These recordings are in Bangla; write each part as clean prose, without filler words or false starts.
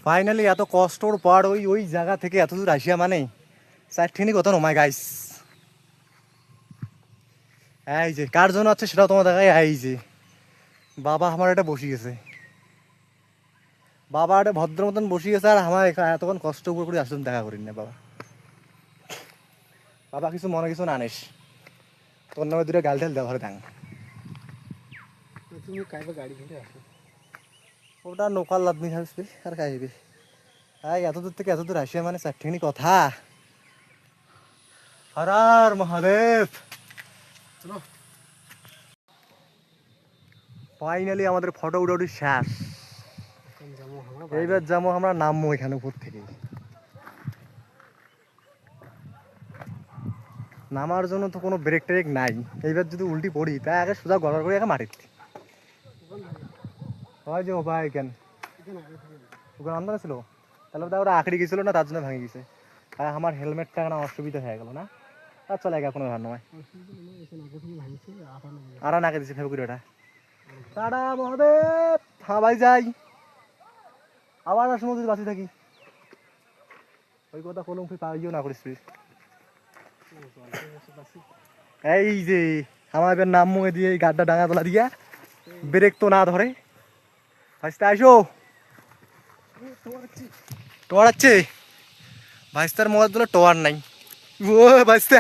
ফাইনালি এত কষ্টর পর ওই ওই জায়গা থেকে এত দূর আসিয়া মানে চারটিনি কথা নমাই গাইস। এই যে কার জন্য আছে সেটাও তোমার দেখায়। এই যে বাবা আমার এটা বসে গেছে, বাবা এটা ভদ্র মতন বসে গেছে, আর আমার এতক্ষণ কষ্ট করে আসলে দেখা করিনি না বাবা। বাবা কিছু মনে কিছু না আনিস, তোর নামে দুটো গাল ঢাল দেওয়া ঘরে দাং। তুমি কাইবা গাড়ি ধরে আসো। ওটা নোকাল লাদনি খাবি আর খাইবি। এই এত দূর থেকে এত দূর আসিয়া মানে চারটিনি কথা। হর মহাদেব। চলো ফাইনালি আমাদের ফটো উঠাউটি শেষ। এইবার যাবো আমরা নামবো এখানে উপর থেকে। নামার জন্য তো কোনো ব্রেক ট্রেক নাই, এইবার যদি উল্টি পড়ি তাই আগে সোজা গড় করে আগে মাটিতে হয় যে ভাই কেন ওখানে আন্দাজ ছিল, তাহলে তো ওরা আঁকড়ি গেছিল না, তার জন্য ভেঙে গেছে। আর আমার হেলমেটটা না অসুবিধা হয়ে গেল না, আর চলে গেল কোনো ভার নয়। আর নাকে দিচ্ছে ফেবুকুরি ওটা। টাটা মহাদেব। হ্যাঁ ভাই যাই, আবার আসবো যদি বাঁচি থাকি। ওই কথা কোনো তুই পাইও না করিস। এই যে আমার এবার নাম মুখে দিয়ে এই গাড্ডা ডাঙা তোলা দিয়া ব্রেক তো না ধরে ভাইস্তা আইসো। টোয়ার আছে ভাইস্তার মোবাইল তোলা টোয়ার নাই। ও ভাইস্তা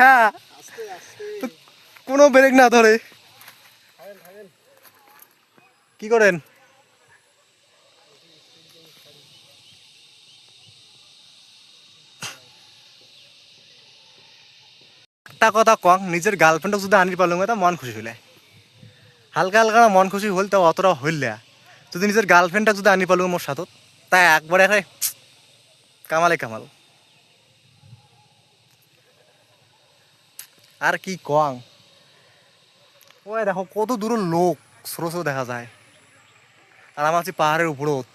কোনো ব্রেক না ধরে কি করেন? একটা কথা কম, নিজের গার্লফ্রেন্ডও যদি আনি পারলাম তা মন খুশি হইলে, হালকা হালকা মন খুশি হইল তা অতটা হইলে, যদি নিজের গার্লফ্রেন্ডটা যদি আনি পারলো মোর সাথত তাই একবারে কামালে কামাল। আর কি কং, ওই দেখো কত দূরের লোক স্রোত দেখা যায়, আর আমার হচ্ছে পাহাড়ের উপরত।